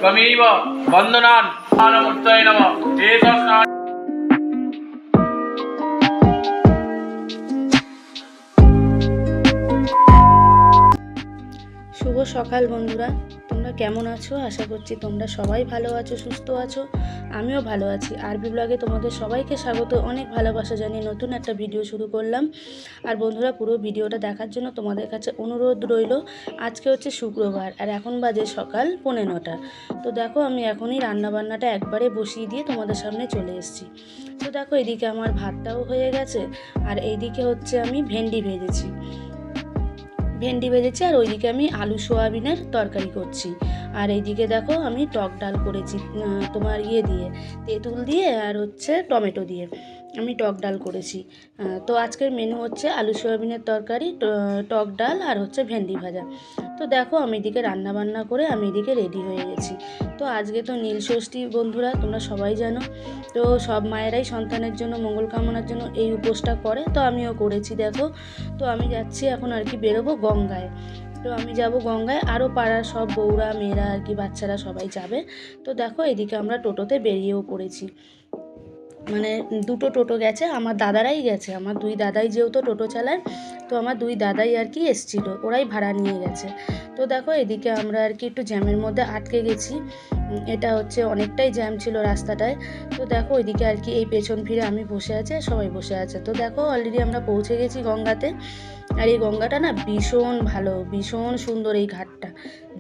त्वमेव वन्दनान् स्नानमूर्तये नमः। एतस्नान শুভ সকাল বন্ধুরা, তোমরা কেমন আছো? আশা করছি তোমরা সবাই ভালো আছো, সুস্থ আছো। আমিও ভালো আছি। আরবি ব্লগে তোমাদের সবাইকে স্বাগত। অনেক ভালোবাসা জানিয়ে নতুন একটা ভিডিও শুরু করলাম। আর বন্ধুরা, পুরো ভিডিওটা দেখার জন্য তোমাদের কাছে অনুরোধ রইল। আজকে হচ্ছে শুক্রবার আর এখন বাজে সকাল 9:15। তো দেখো, আমি এখনই রান্নাবান্নাটা একবারে বসিয়ে দিয়ে তোমাদের সামনে চলে এসেছি। তো দেখো, এদিকে আমার ভাতটাও হয়ে গেছে আর এইদিকে হচ্ছে আমি ভেন্ডি ভেজেছি আর ওইদিকে আমি আলু সোয়াবিনের তরকারি করছি। আর এইদিকে দেখো, আমি টক ডাল করেছি তোমার দিয়ে তেঁতুল দিয়ে আর হচ্ছে টমেটো দিয়ে আমি টক ডাল করেছি। তো আজকের মেনু হচ্ছে আলু সোয়াবিনের তরকারি, টক ডাল আর হচ্ছে ভেন্ডি ভাজা। তো দেখো, আমি এদিকে রান্নাবান্না করে আমি এদিকে রেডি হয়ে গেছি। তো আজকে তো নীল ষষ্ঠী বন্ধুরা, তোমরা সবাই জানো। তো সব মায়েরাই সন্তানের জন্য মঙ্গল কামনার জন্য এই উপোসটা করে, তো আমিও করেছি। দেখো, তো আমি যাচ্ছি এখন আর কি বেরোবো গঙ্গায়। তো আমি যাব গঙ্গায়, আরও পাড়ার সব বউরা মেয়েরা আর কি বাচ্চারা সবাই যাবে। তো দেখো, এদিকে আমরা টোটোতে বেরিয়েও পড়েছি। মানে দুটো টোটো গেছে, আমার দাদারাই গেছে। আমার দুই দাদাই যেহেতু টোটো চালায়, তো আমার দুই দাদাই আর কি এসছিলো, ওরাই ভাড়া নিয়ে গেছে। তো দেখো, এদিকে আমরা আর কি একটু জ্যামের মধ্যে আটকে গেছি। এটা হচ্ছে অনেকটাই জ্যাম ছিল রাস্তাটায়। তো দেখো, ওইদিকে আর কি এই পেছন ফিরে আমি বসে আছে, সবাই বসে আছে। তো দেখো, অলরেডি আমরা পৌঁছে গেছি গঙ্গাতে। আর এই গঙ্গাটা না ভীষণ ভালো, ভীষণ সুন্দর। এই ঘাটটা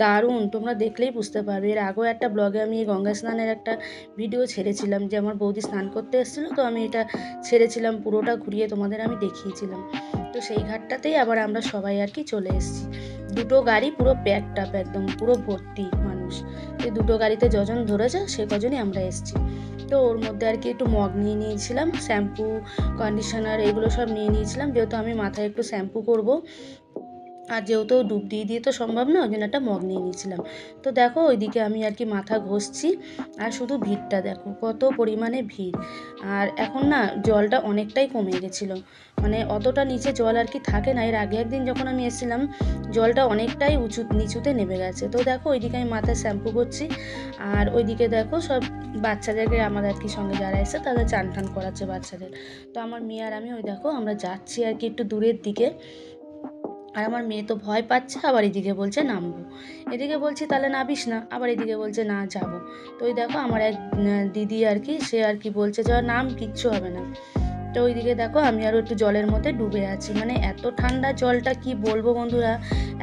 দারুণ, তোমরা দেখলেই বুঝতে পারবে। এর আগেও একটা ব্লগে আমি এই গঙ্গা স্নানের একটা ভিডিও ছেড়েছিলাম, যে আমার বৌদি স্নান করতে এসেছিলো, তো আমি এটা ছেড়েছিলাম, পুরোটা ঘুরিয়ে তোমাদের আমি দেখিয়েছিলাম। তো সেই ঘাটটাতেই আবার আমরা সবাই আর কি চলে এসেছি। দুটো গাড়ি পুরো প্যাকড আপ, একদম পুরো ভর্তি মানুষ। এই দুটো গাড়িতে যজন ধরেছে সে কজনই আমরা এসেছি। তো ওর মধ্যে আর কি একটু মগ নিয়ে নিয়েছিলাম, শ্যাম্পু কন্ডিশনার এগুলো সব নিয়ে নিয়েছিলাম, যেহেতু আমি মাথায় একটু শ্যাম্পু করব। আর যেহেতু ডুব দিয়ে তো সম্ভব না, ওই জন্য একটা মগ নিয়ে নিয়েছিলাম। তো দেখো, ওইদিকে আমি আর কি মাথা ঘষছি। আর শুধু ভিড়টা দেখো, কত পরিমাণে ভিড়। আর এখন না জলটা অনেকটাই কমে গেছিলো, মানে অতটা নিচে জল আর কি থাকে না। এর আগে একদিন যখন আমি এসেছিলাম, জলটা অনেকটাই নিচুতে নেমে গেছে। তো দেখো, ওইদিকে আমি মাথায় শ্যাম্পু করছি। আর ওইদিকে দেখো, সব বাচ্চাদেরকে আমাদের আর কি সঙ্গে যারা এসে তাদের চান টান করাচ্ছে বাচ্চাদের। তো আমার মেয়ে আর আমি ওই দেখো আমরা যাচ্ছি আর কি একটু দূরের দিকে। আর আমার মেয়ে তো ভয় পাচ্ছে, আবার এদিকে বলছে নামবো। এদিকে বলছি তাহলে নামিস না, আবার এদিকে বলছে না যাব। তো ওই দেখো, আমার এক দিদি আর কি, সে আর কি বলছে যে নাম, কিচ্ছু হবে না। তো ওইদিকে দেখো, আমি আরও একটু জলের মধ্যে ডুবে আছি। মানে এত ঠান্ডা জলটা, কি বলবো বন্ধুরা।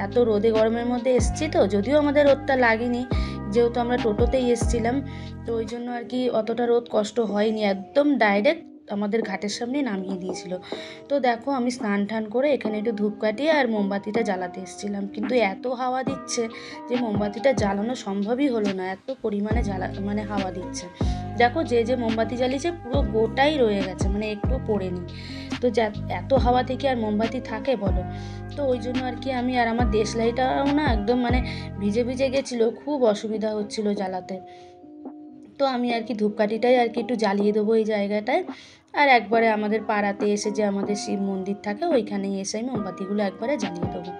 এত রোদে গরমের মধ্যে এসছি, তো যদিও আমাদের রোদটা লাগেনি, যেহেতু আমরা টোটোতেই এসছিলাম, তো ওই জন্য আর কি অতটা রোদ কষ্ট হয়নি। একদম ডাইরেক্ট আমাদের ঘাটের সামনে নামিয়ে দিয়েছিল। তো দেখো, আমি স্নান টান করে এখানে একটু ধূপকাঠি আর মোমবাতিটা জ্বালাতে এসেছিলাম, কিন্তু এত হাওয়া দিচ্ছে যে মোমবাতিটা জ্বালানো সম্ভবই হলো না, এত পরিমাণে মানে হাওয়া দিচ্ছে। দেখো, যে মোমবাতি জ্বালিয়েছে পুরো গোটাই রয়ে গেছে, মানে একটু পড়েনি। তো এত হাওয়া থেকে আর মোমবাতি থাকে বলো। তো ওই জন্য আর কি আমি আর আমার দেশলাইটাও না একদম মানে ভিজে ভিজে গেছিলো, খুব অসুবিধা হচ্ছিল জ্বালাতে। তো আমি আর কি ধূপকাঠিটাই আর কি একটু জ্বালিয়ে দেবো এই জায়গাটায়। আর একবারে আমাদের পাড়াতে এসে যে আমাদের শিব মন্দির থাকে, ওইখানেই এসে আমি মোমবাতিগুলো একবারে জ্বালিয়ে দেবো।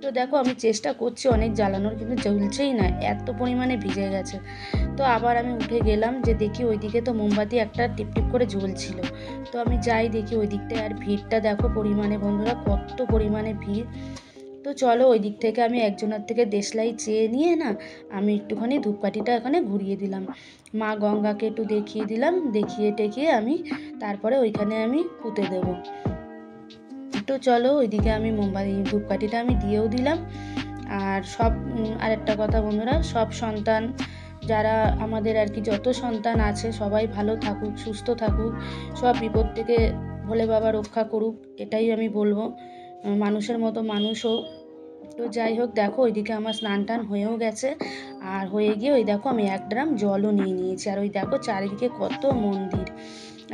তো দেখো, আমি চেষ্টা করছি অনেক জ্বালানোর, কিন্তু জ্বলছেই না, এত পরিমাণে ভিজে গেছে। তো আবার আমি উঠে গেলাম, যে দেখি ওইদিকে তো মোমবাতি একটা টিপটিপ করে জ্বলছিল। তো আমি যাই দেখি ওই দিকটায়, আর ভিড়টা দেখো পরিমাণে বন্ধুরা, কত পরিমাণে ভিড়। তো চলো, ওই দিক থেকে আমি একজনের থেকে দেশলাই চেয়ে নিয়ে না, আমি একটুখানি ধূপকাঠিটা এখানে ঘুরিয়ে দিলাম, মা গঙ্গাকে একটু দেখিয়ে দিলাম, দেখিয়ে টেকিয়ে আমি তারপরে ওইখানে আমি পুঁতে দেবো। তো চলো, ওইদিকে আমি ধূপকাঠিটা আমি দিয়েও দিলাম। আর আরেকটা কথা বন্ধুরা, সব সন্তান যারা আমাদের আর কি যত সন্তান আছে, সবাই ভালো থাকুক, সুস্থ থাকুক, সব বিপদ থেকে ভোলে বাবা রক্ষা করুক, এটাই আমি বলবো। মানুষের মতো মানুষ হোক। তো যাই হোক, দেখো ওইদিকে আমার স্নান টান হয়েও গেছে। আর হয়ে গিয়ে ওই দেখো, আমি 1 ড্রাম জলও নিয়ে নিয়েছি। আর ওই দেখো চারিদিকে কত মন্দির।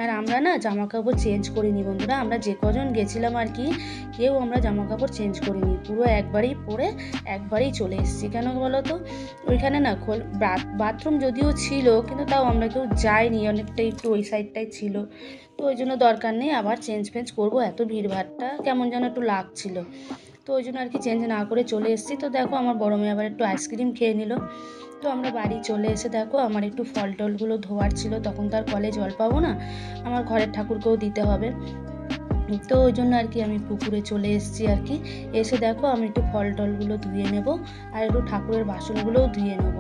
আর আমরা না জামা কাপড় চেঞ্জ করিনি বন্ধুরা, আমরা যে কজন গেছিলাম আর কি, কেউ আমরা জামা কাপড় চেঞ্জ করিনি, পুরো একবারেই পরে একবারেই চলে এসেছি। কেন বলো তো, ওইখানে না বাথরুম যদিও ছিল, কিন্তু তাও আমরা কেউ যাইনি, অনেকটাই একটু ওই সাইডটাই ছিল। তো ওই জন্য দরকার নেই আবার চেঞ্জ করবো, এত ভিড়ভাড়টা কেমন যেন একটু লাগছিল। তো ওই জন্য আর কি চেঞ্জ না করে চলে এসেছি। তো দেখো আমার বড় মেয়ে আবার একটু আইসক্রিম খেয়ে নিল। তো আমরা বাড়ি চলে এসে দেখো আমার একটু ফল টলগুলো ধোয়ার ছিল, তখন তো আর কলে জল পাবো না, আমার ঘরের ঠাকুরকেও দিতে হবে। তো ওই জন্য আর কি আমি পুকুরে চলে এসেছি আর কি। এসে দেখো আমি একটু ফল টলগুলো ধুয়ে নেব আর একটু ঠাকুরের বাসনগুলোও ধুয়ে নেব।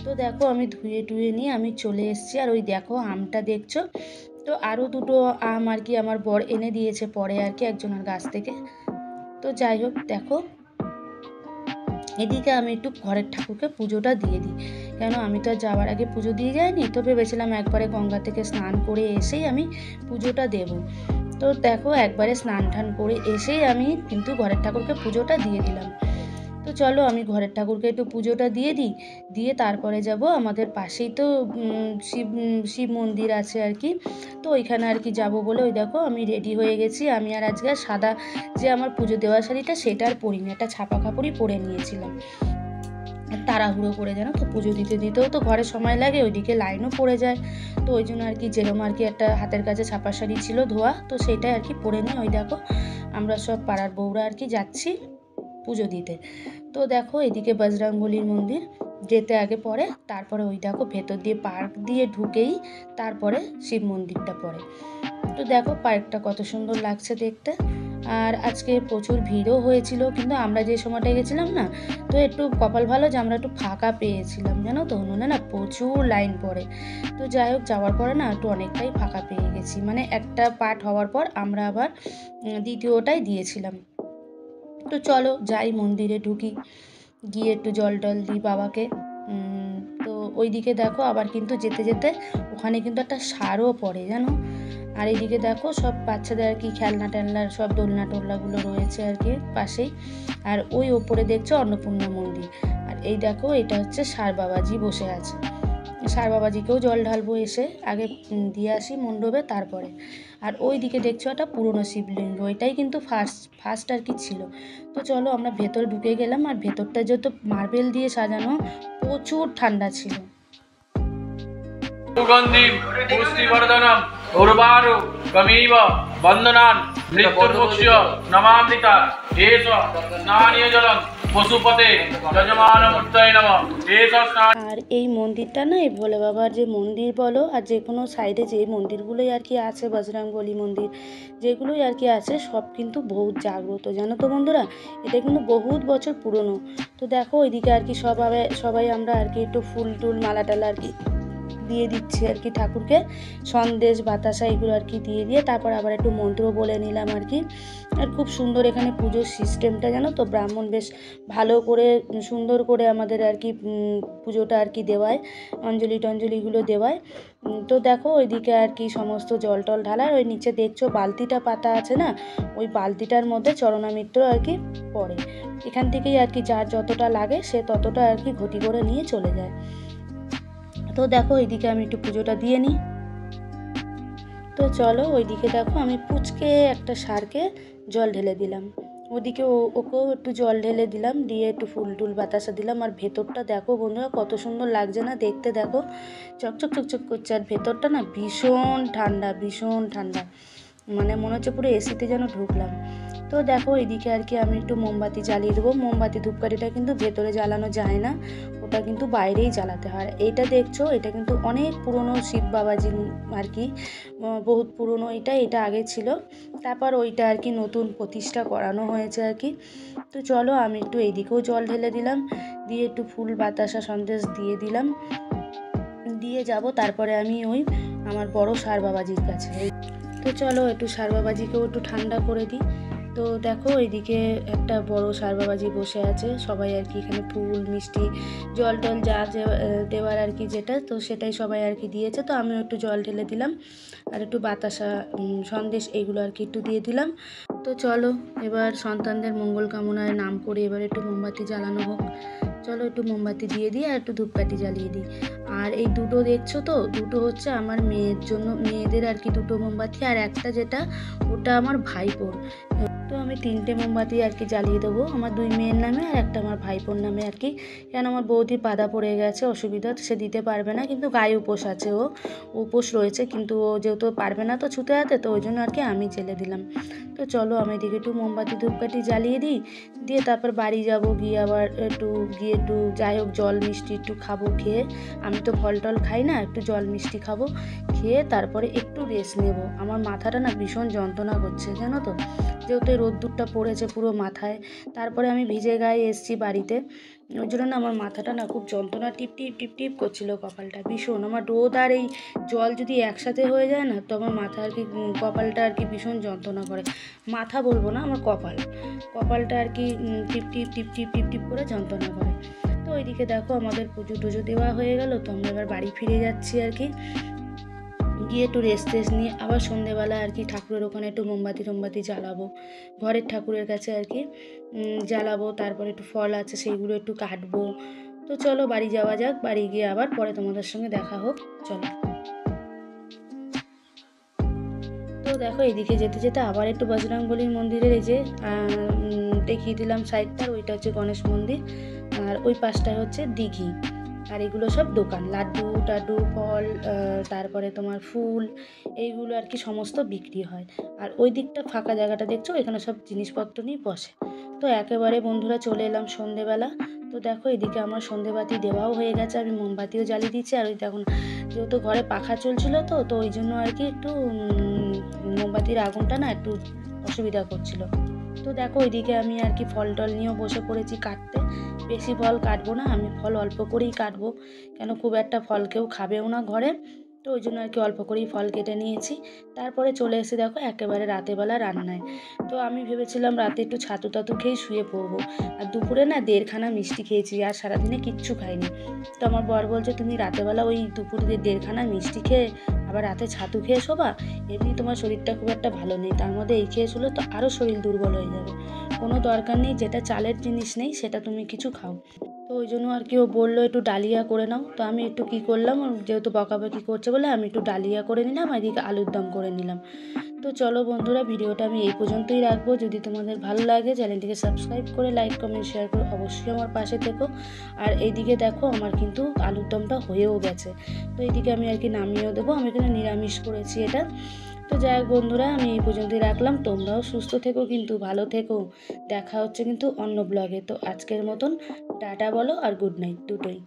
তো দেখো আমি ধুয়ে টুয়ে নিয়ে আমি চলে এসেছি। আর ওই দেখো আমটা দেখছো, তো আরও দুটো আম আর কি আমার বর এনে দিয়েছে পরে আর কি একজনের গাছ থেকে। তো যাই হোক দেখো এদিকে আমি একটু ঘরের ঠাকুরকে পুজোটা দিয়ে দিই, কেন আমি তো যাওয়ার আগে পুজো দিয়ে যাইনি, তো ভেবেছিলাম একবারে গঙ্গা থেকে স্নান করে এসেই আমি পুজোটা দেব। তো দেখো একবারে স্নান টান করে এসেই আমি কিন্তু ঘরের ঠাকুরকে পুজোটা দিয়ে দিলাম। তো চলো আমি ঘরের ঠাকুরকে একটু পুজোটা দিয়ে দিই, দিয়ে তারপরে যাব আমাদের পাশেই তো শিব মন্দির আছে আর কি। তো ওইখানে আর কি যাব বলে ওই দেখো আমি রেডি হয়ে গেছি। আমি আর আজকে সাদা যে আমার পুজো দেওয়া শাড়িটা সেটা আর পরিনি, একটা ছাপা কাপড়ই পরে নিয়েছিলাম তাড়াহুড়ো করে, জানো তো পুজো দিতেও তো ঘরে সময় লাগে, ওইদিকে লাইনও পড়ে যায়। তো ওই জন্য আর কি যেরকম আর কি একটা হাতের কাছে ছাপা শাড়ি ছিল ধোয়া, তো সেটাই আর কি পরে নিই। ওই দেখো আমরা সব পাড়ার বউরা আর কি যাচ্ছি পুজো দিতে। তো দেখো এদিকে বজরংবলীর মন্দির যেতে আগে পরে, তারপরে ওই দেখো ভেতর দিয়ে পার্ক দিয়ে ঢুকেই তারপরে শিব মন্দিরটা পড়ে। তো দেখো পার্কটা কত সুন্দর লাগছে দেখতে। আর আজকে প্রচুর ভিড়ও হয়েছিল, কিন্তু আমরা যে সময়টায় গেছিলাম না, তো একটু কপাল ভালো যে আমরা একটু ফাঁকা পেয়েছিলাম, জানো তো নইলে না প্রচুর লাইন পড়ে। তো যাই হোক যাওয়ার পরে না একটু অনেকটাই ফাঁকা পেয়ে গেছি, মানে একটা পার্ট হওয়ার পর আমরা আবার দ্বিতীয়টাই দিয়েছিলাম। তো চলো যাই মন্দিরে ঢুকি, গিয়ে একটু জল টল দিই বাবাকে। তো ওইদিকে দেখো আবার কিন্তু যেতে যেতে ওখানে কিন্তু একটা সারও পড়ে জানো। আর এইদিকে দেখো সব বাচ্চাদের আর কি খেলনা টেলনার সব দোলনা টোলনাগুলো রয়েছে আর কি পাশেই। আর ওই ওপরে দেখছো অন্নপূর্ণা মন্দির। আর এই দেখো এটা হচ্ছে সার বাবাজি বসে আছে। সার বাবাজিকেও জল ঢালবো, এসে আগে দিয়ে আসি মণ্ডপে তারপরে। আর ওই দিকে দেখছো একটা পুরনো শিবলিঙ্গ, এটাই কিন্তু ফার্স্ট আর কি ছিল। তো চলো আমরা ভেতরে ঢুকে গেলাম। আর ভেতরটা যেহেতু মার্বেল দিয়ে সাজানো, প্রচুর ঠান্ডা ছিল। সুগন্ধিম পুষ্টিবর্ধনম উর্বারু গমেব বন্দনান মৃত্যুর্মুক্ষ্য নমামৃতা এষ স্নানীয় জলম পশুপতে যজমানমূর্তয়ে নমঃ এষ স্নান। আর এই মন্দিরটা না এই ভোলে বাবার যে মন্দির বলো আর যে কোনো সাইডে যে মন্দিরগুলোই আর কি আছে, বজরংবলী মন্দির যেগুলোই আর কি আছে, সব কিন্তু বহুত জাগ্রত, জানো তো বন্ধুরা, এটা কিন্তু বহুত বছর পুরনো। তো দেখো ওইদিকে আর কি সবাই আমরা আর কি একটু ফুল টুল মালা টালা আর কি দিয়ে দিচ্ছি আর কি ঠাকুরকে, সন্দেশ বাতাসা এগুলো আর কি দিয়ে তারপর আবার একটু মন্ত্র বলে নিলাম আর কি। আর খুব সুন্দর এখানে পুজোর সিস্টেমটা, জানো তো ব্রাহ্মণ বেশ ভালো করে সুন্দর করে আমাদের আর কি পুজোটা আর কি দেওয়ায়, অঞ্জলি টঞ্জলিগুলো দেওয়ায়। তো দেখো ওইদিকে আর কি সমস্ত জল টল ঢালার, ওই নিচে দেখছো বালতিটা পাতা আছে না, ওই বালতিটার মধ্যে চরণামৃত আর কি পড়ে। এখান থেকেই আর কি যার যতটা লাগে সে ততটা আর কি ঘটি করে নিয়ে চলে যায়। তো দেখো এইদিকে আমি একটু পুজোটা দিয়ে নিই। তো চলো ওইদিকে দেখো আমি পুচকে একটা সারকে জল ঢেলে দিলাম, ওদিকে ওকেও একটু জল ঢেলে দিলাম, দিয়ে একটু ফুল টুল বাতাসা দিলাম। আর ভেতরটা দেখো বন্ধুরা কত সুন্দর লাগছে না দেখতে, দেখো চকচক চকচক করছে। আর ভেতরটা না ভীষণ ঠান্ডা, ভীষণ ঠান্ডা, মানে মনে হচ্ছে পুরো এসিতে যেন ঢুকলাম। তো দেখো এদিকে আর কি আমি একটু মোমবাতি জ্বালিয়ে দেবো। মোমবাতি ধূপকাঠিটা কিন্তু ভেতরে জ্বালানো যায় না, ওটা কিন্তু বাইরেই জ্বালাতে হয়। এইটা দেখছো এটা কিন্তু অনেক পুরনো শিব বাবাজি আর কি, বহুত পুরনো এটা আগে ছিল, তারপর ওইটা আর কি নতুন প্রতিষ্ঠা করানো হয়েছে আর কি। তো চলো আমি একটু এইদিকেও জল ঢেলে দিলাম, দিয়ে একটু ফুল বাতাসা সন্দেশ দিয়ে দিলাম, দিয়ে যাব তারপরে আমি ওই আমার বড় সার বাবাজির কাছে। তো চলো একটু সার বাবাজিকেও একটু ঠান্ডা করে দিই। তো দেখো এইদিকে একটা বড় সার বাবাজি বসে আছে, সবাই আর কি এখানে ফুল মিষ্টি জল টল যা দেওয়ার আর কি যেটা, তো সেটাই সবাই আর কি দিয়েছে। তো আমিও একটু জল ঢেলে দিলাম আর একটু বাতাসা সন্দেশ এইগুলো আর কি একটু দিয়ে দিলাম। তো চলো এবার সন্তানদের মঙ্গল কামনায় নাম করে এবার একটু মোমবাতি জ্বালানো হোক। চলো একটু মোমবাতি দিয়ে দিই আর একটু ধূপকাঠি জ্বালিয়ে দিই। আর এই দুটো দেখছো তো, দুটো হচ্ছে আমার মেয়ের জন্য, মেয়েদের আর কি দুটো মোমবাতি, আর একটা যেটা ওটা আমার ভাইপোর। তো আমি 3টে মোমবাতি আর কি জ্বালিয়ে দেবো, আমার 2 মেয়ের নামে আর একটা আমার ভাইপোর নামে আর কি। কেন আমার বৌদির পাদা পড়ে গেছে, অসুবিধা, সে দিতে পারবে না, কিন্তু গায়ে উপোস আছে, ও উপোস রয়েছে, কিন্তু ও যেহেতু পারবে না তো ছুতে হাতে, তো ওই জন্য আর কি আমি জেলে দিলাম। তো চলো আমি এদিকে একটু মোমবাতি ধূপকাঠি জ্বালিয়ে দিই, দিয়ে তারপর বাড়ি যাব, গিয়ে আবার একটু যাই হোক জল মিষ্টি একটু খাবো, খেয়ে আমি তো ফল টল খাই না, একটু জল মিষ্টি খাবো, খেয়ে তারপরে একটু রেস্ট নেব। আমার মাথাটা না ভীষণ যন্ত্রণা করছে জানো তো, যেহেতু রোদ্দুরটা পড়েছে পুরো মাথায়, তারপরে আমি ভিজে গায়ে এসছি বাড়িতে, ওই জন্য না আমার মাথাটা না খুব যন্ত্রণা, টিপ টিপ টিপ টিপ করছিল কপালটা ভীষণ। আমার রোদ আর এই জল যদি একসাথে হয়ে যায় না, তো আমার মাথা আর কি কপালটা আর কি ভীষণ যন্ত্রণা করে, মাথা বলবো না, আমার কপালটা আর কি টিপ টিপ টিপ টিপ টিপ টিপ করে যন্ত্রণা করে। তো ওইদিকে দেখো আমাদের পুজো টুজো দেওয়া হয়ে গেল, তো আমরা এবার বাড়ি ফিরে যাচ্ছি আর কি, গিয়ে একটু রেস্ট নিয়ে আবার সন্ধেবেলা আর কি ঠাকুরের ওখানে একটু মোমবাতি জ্বালাবো, ঘরের ঠাকুরের কাছে আর কি জ্বালাবো, তারপরে একটু ফল আছে সেইগুলো একটু কাটবো। তো চলো বাড়ি যাওয়া যাক, বাড়ি গিয়ে আবার পরে তোমাদের সঙ্গে দেখা হোক, চলো। তো দেখো এদিকে যেতে যেতে আবার একটু বজরংবলীর মন্দিরের এই যে দেখিয়ে দিলাম সাইডটা, ওইটা হচ্ছে গণেশ মন্দির, আর ওই পাশটায় হচ্ছে দিঘি, আর এগুলো সব দোকান, লাড্ডু টাড্ডু ফল, তারপরে তোমার ফুল, এইগুলো আর কি সমস্ত বিক্রি হয়। আর ওই দিকটা ফাঁকা জায়গাটা দেখছো, এখানে সব জিনিসপত্র নিয়ে বসে। তো একেবারে বন্ধুরা চলে এলাম সন্ধেবেলা। তো দেখো এদিকে আমার সন্ধেবাতি দেওয়াও হয়ে গেছে, আমি মোমবাতিও জ্বালিয়ে দিচ্ছি, আর ওই দেখুন যেহেতু ঘরে পাখা চলছিল তো ওই জন্য আর কি একটু মোমবাতির আগুনটা না একটু অসুবিধা করছিল। তো দেখো ওইদিকে আমি আর কি ফল টল নিয়েও বসে পড়েছি কাটতে, বেশি ফল কাটবো না, আমি ফল অল্প করেই কাটবো, কেন খুব একটা ফল কেউ খাবেও না ঘরে, তো ওই জন্য আর কি অল্প করেই ফল কেটে নিয়েছি। তারপরে চলে এসে দেখো একেবারে রাতেবেলা রান্নায়। তো আমি ভেবেছিলাম রাতে একটু ছাতু টাতু খেয়ে শুয়ে পড়বো, আর দুপুরে না 1.5খানা মিষ্টি খেয়েছি, আর সারাদিনে কিচ্ছু খাইনি। তো আমার বর বলছে তুমি রাতেবেলা ওই দুপুরে 1.5খানা মিষ্টি খেয়ে আবার রাতে ছাতু খেয়ে শোবা, এমনি তোমার শরীরটা খুব একটা ভালো নেই, তার মধ্যে এই খেয়ে শুলে তো আরও শরীর দুর্বল হয়ে যাবে, কোনো দরকার নেই, যেটা চালের জিনিস নেই সেটা তুমি কিছু খাও। তো ওই জন্য আর কি ও বললো একটু ডালিয়া করে নাও, তো আমি একটু কী করলাম, যেহেতু বকাবকি করছে বলে আমি একটু ডালিয়া করে নিলাম, আর এদিকে আলুর দম করে নিলাম। তো চলো বন্ধুরা ভিডিওটা আমি এই পর্যন্তই রাখবো, যদি তোমাদের ভালো লাগে চ্যানেলটিকে সাবস্ক্রাইব করে লাইক কমেন্ট শেয়ার করে অবশ্যই আমার পাশে থেকো। আর এইদিকে দেখো আমার কিন্তু আলুর দমটা হয়েও গেছে, তো এইদিকে আমি আর কি নামিয়েও দেবো, আমি এখানে নিরামিষ করেছি এটা। তো যাই হোক বন্ধুরা আমি এই পর্যন্তই রাখলাম, তোমরাও সুস্থ থেকো কিন্তু, ভালো থেকো, দেখা হচ্ছে কিন্তু অন্য ব্লগে। তো আজকের মতন টাটা বলো আর গুড নাইট দুটোই।